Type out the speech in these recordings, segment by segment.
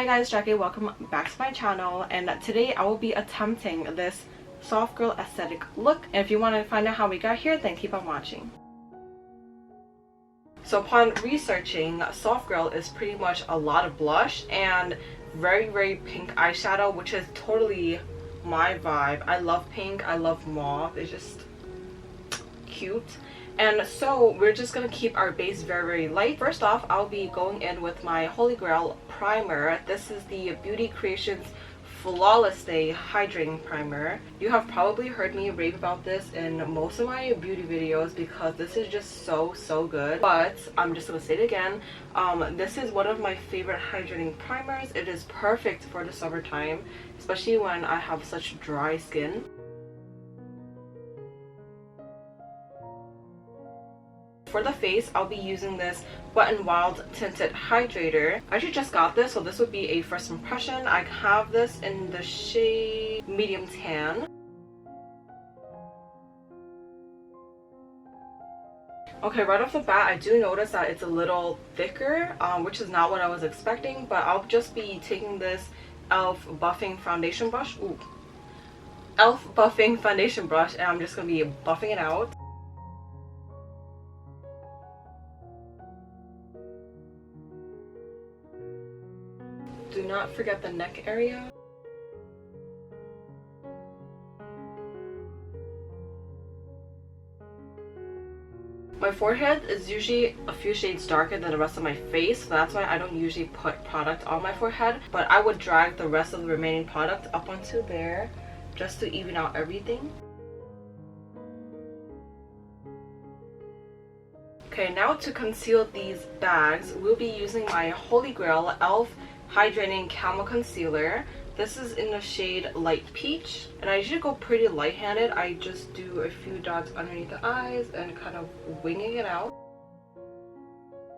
Hi guys, Jackie, welcome back to my channel, and today I will be attempting this soft girl aesthetic look, and if you want to find out how we got here, then keep on watching. So upon researching, soft girl is pretty much a lot of blush and very pink eyeshadow, which is totally my vibe. I love pink, I love mauve, it's just cute. And so we're just gonna keep our base very light. First off, I'll be going in with my Holy Grail primer. This is the Beauty Creations Flawless Day Hydrating Primer. You have probably heard me rave about this in most of my beauty videos because this is just so good. But I'm just gonna say it again. This is one of my favorite hydrating primers. It is perfect for the summertime, especially when I have such dry skin. For the face, I'll be using this Wet n Wild Tinted Hydrator. I actually just got this, so this would be a first impression. I have this in the shade Medium Tan. Okay, right off the bat, I do notice that it's a little thicker, which is not what I was expecting, but I'll just be taking this e.l.f. Buffing Foundation Brush. Ooh. e.l.f. Buffing Foundation Brush, and I'm just going to be buffing it out. Do not forget the neck area. My forehead is usually a few shades darker than the rest of my face, so that's why I don't usually put product on my forehead, but I would drag the rest of the remaining product up onto there just to even out everything. Okay, now to conceal these bags, we'll be using my Holy Grail e.l.f. Hydrating Camel Concealer. This is in the shade Light Peach, and I usually go pretty light-handed. I just do a few dots underneath the eyes and kind of winging it out.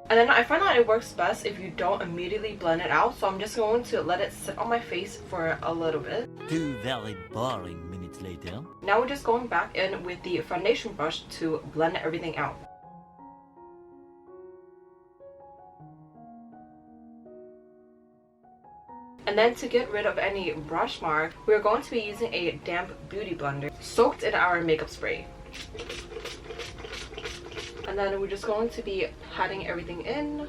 And then I find that it works best if you don't immediately blend it out, so I'm just going to let it sit on my face for a little bit. 2 very boring minutes later. Now we're just going back in with the foundation brush to blend everything out. And then to get rid of any brush mark, we're going to be using a damp beauty blender soaked in our makeup spray. And then we're just going to be patting everything in.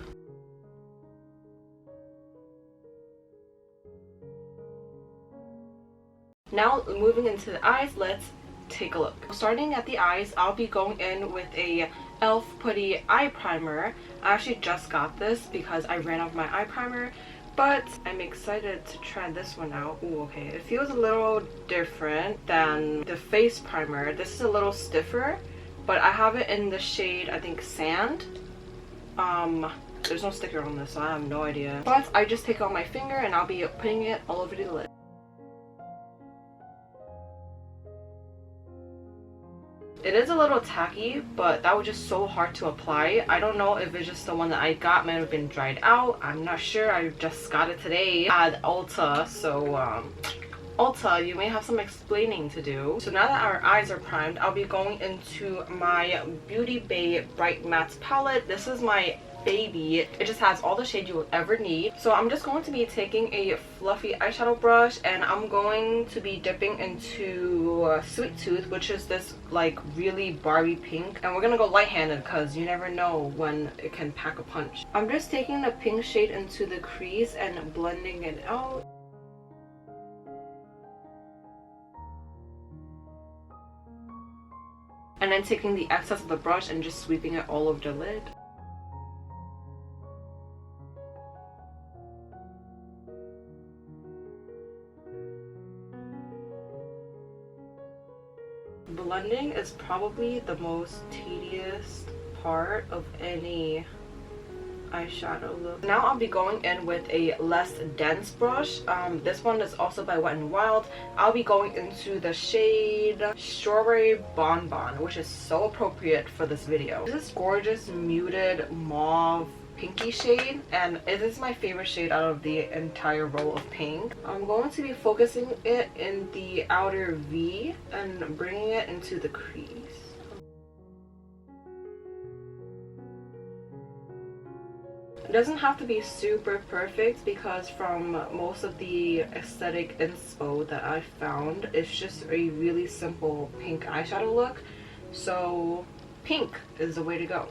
Now moving into the eyes, let's take a look. Starting at the eyes, I'll be going in with a e.l.f. Putty Eye Primer. I actually just got this because I ran out of my eye primer. But I'm excited to try this one out. Ooh, okay. It feels a little different than the face primer. This is a little stiffer, but I have it in the shade, I think, Sand. There's no sticker on this, so I have no idea. But I just take it on my finger and I'll be putting it all over the lid. It is a little tacky, but that was just so hard to apply. I don't know if it's just the one that I got might have been dried out. I'm not sure. I just got it today at Ulta, so Ulta, you may have some explaining to do. So now that our eyes are primed, I'll be going into my Beauty Bay Bright Matte palette. This is my baby. It just has all the shade you will ever need. So I'm just going to be taking a fluffy eyeshadow brush and I'm going to be dipping into Sweet Tooth, which is this like really Barbie pink, and we're gonna go light-handed because you never know when it can pack a punch. I'm just taking the pink shade into the crease and blending it out. And then taking the excess of the brush and just sweeping it all over the lid. Blending is probably the most tedious part of any eyeshadow look. Now I'll be going in with a less dense brush. This one is also by Wet n Wild. I'll be going into the shade Strawberry Bonbon, which is so appropriate for this video. This is gorgeous muted mauve pinky shade, and it is my favorite shade out of the entire roll of pink. I'm going to be focusing it in the outer V and bringing it into the crease. doesn't have to be super perfect because from most of the aesthetic inspo that I found, it's just a really simple pink eyeshadow look. So pink is the way to go.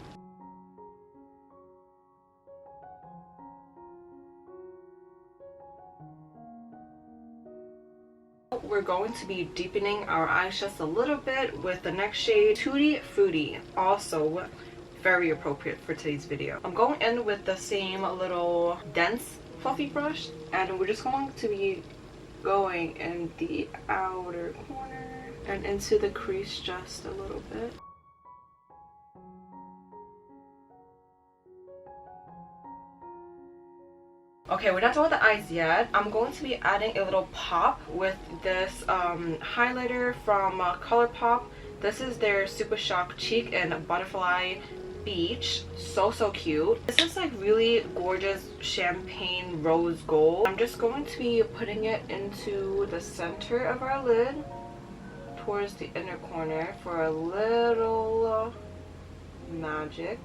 We're going to be deepening our eyes just a little bit with the next shade, Tutti Frutti. Also very appropriate for today's video. I'm going in with the same little dense fluffy brush, and we're just going to be going in the outer corner and into the crease just a little bit. Okay, we're not done with the eyes yet. I'm going to be adding a little pop with this highlighter from ColourPop. This is their Super Shock Cheek and Butterfly Beach. So cute. This is like really gorgeous champagne rose gold. I'm just going to be putting it into the center of our lid towards the inner corner for a little magic.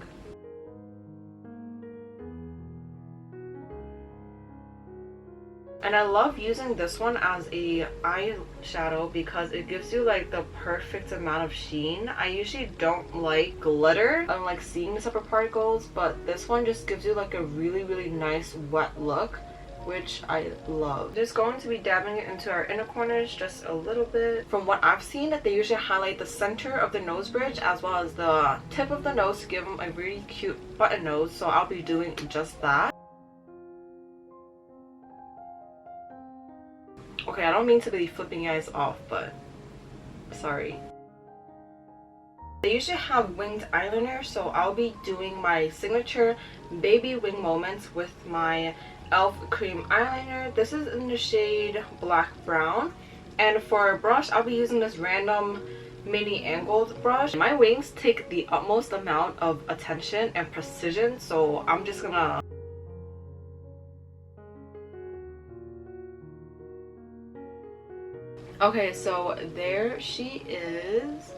And I love using this one as a eyeshadow because it gives you like the perfect amount of sheen. I usually don't like glitter. I don't like seeing the separate particles, but this one just gives you like a really nice wet look, which I love. Just going to be dabbing it into our inner corners just a little bit. From what I've seen, that they usually highlight the center of the nose bridge as well as the tip of the nose to give them a really cute button nose, so I'll be doing just that. Okay, I don't mean to be flipping you guys off, but sorry. They usually have winged eyeliner, so I'll be doing my signature baby wing moments with my e.l.f. cream eyeliner. This is in the shade Black Brown. And for a brush, I'll be using this random mini angled brush. My wings take the utmost amount of attention and precision, so I'm just gonna... Okay, so there she is.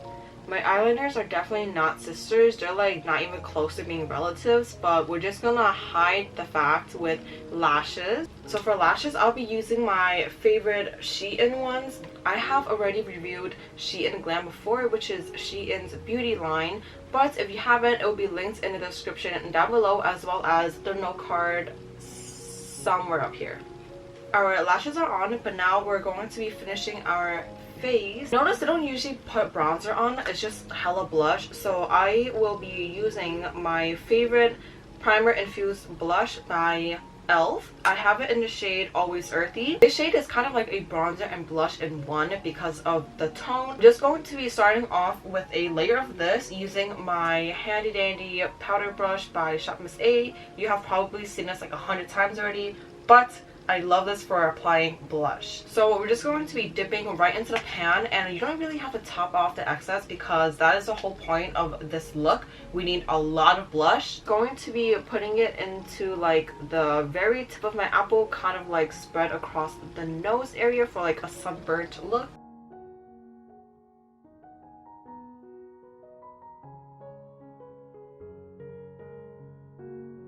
My eyeliners are definitely not sisters. They're like not even close to being relatives, but we're just gonna hide the fact with lashes. So for lashes, I'll be using my favorite SHEIN ones. I have already reviewed SHEIN Glam before, which is SHEIN's beauty line. But if you haven't, it will be linked in the description down below, as well as the note card somewhere up here. Our lashes are on, but now we're going to be finishing our face. Notice they don't usually put bronzer on, it's just hella blush. So I will be using my favorite primer infused blush by e.l.f. I have it in the shade Always Earthy. This shade is kind of like a bronzer and blush in one because of the tone. I'm just going to be starting off with a layer of this using my handy dandy powder brush by Shop Miss A. You have probably seen this like 100 times already, but I love this for applying blush. So we're just going to be dipping right into the pan, and you don't really have to top off the excess because that is the whole point of this look. We need a lot of blush. Going to be putting it into like the very tip of my apple, kind of like spread across the nose area for like a sunburnt look.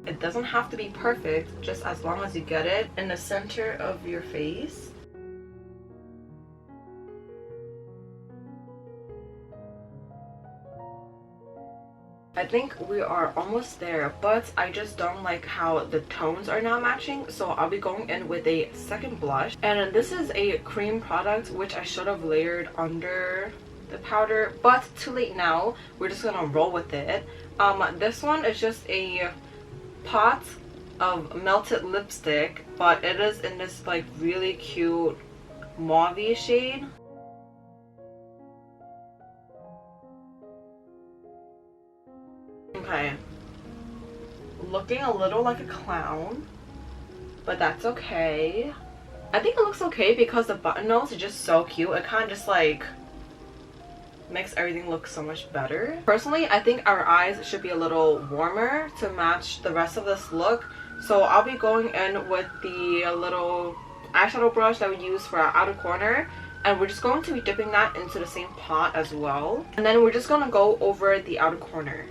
It doesn't have to be perfect, just as long as you get it in the center of your face. I think we are almost there, but I just don't like how the tones are not matching, so I'll be going in with a second blush. And this is a cream product, which I should have layered under the powder, but too late now. We're just gonna roll with it. This one is just a pot of melted lipstick, but it is in this like really cute mauve shade. Okay, looking a little like a clown, but that's okay. I think it looks okay because the button nose is just so cute. It kind of just like makes everything look so much better. Personally, I think our eyes should be a little warmer to match the rest of this look. So I'll be going in with the little eyeshadow brush that we use for our outer corner, and we're just going to be dipping that into the same pot as well. And then we're just gonna go over the outer corner.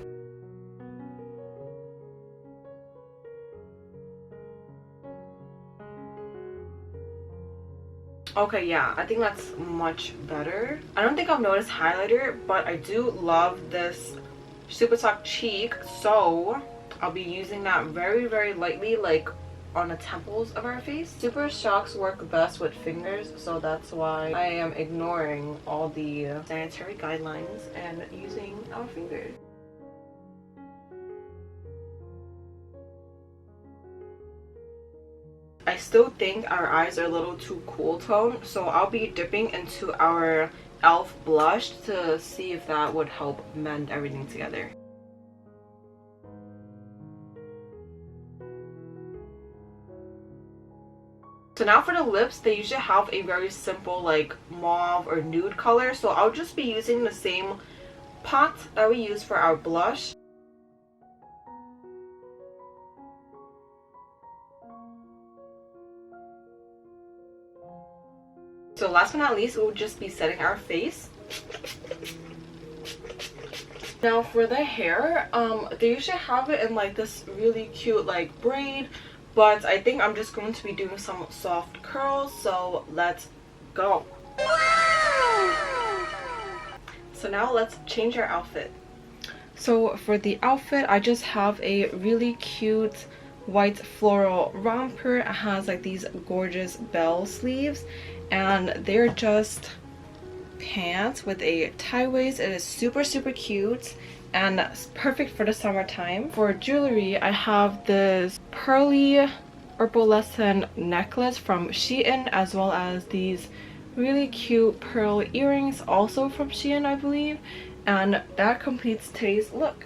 Okay, yeah, I think that's much better. I don't think I've noticed highlighter, but I do love this Super Soft Cheek, so I'll be using that very, very lightly, like on the temples of our face. Super Shocks work best with fingers, so that's why I am ignoring all the sanitary guidelines and using our fingers. I still think our eyes are a little too cool tone, so I'll be dipping into our e.l.f. blush to see if that would help mend everything together. So now for the lips, they usually have a very simple like mauve or nude color, so I'll just be using the same pot that we use for our blush. So last but not least, we'll just be setting our face. Now for the hair, they usually have it in like this really cute like braid, but I think I'm just going to be doing some soft curls, so let's go. So now let's change our outfit. So for the outfit, I just have a really cute white floral romper. It has like these gorgeous bell sleeves, and they're just pants with a tie waist. It is super, super cute and perfect for the summertime. For jewelry, I have this pearly opalescent necklace from SHEIN, as well as these really cute pearl earrings, also from SHEIN, I believe. And that completes today's look.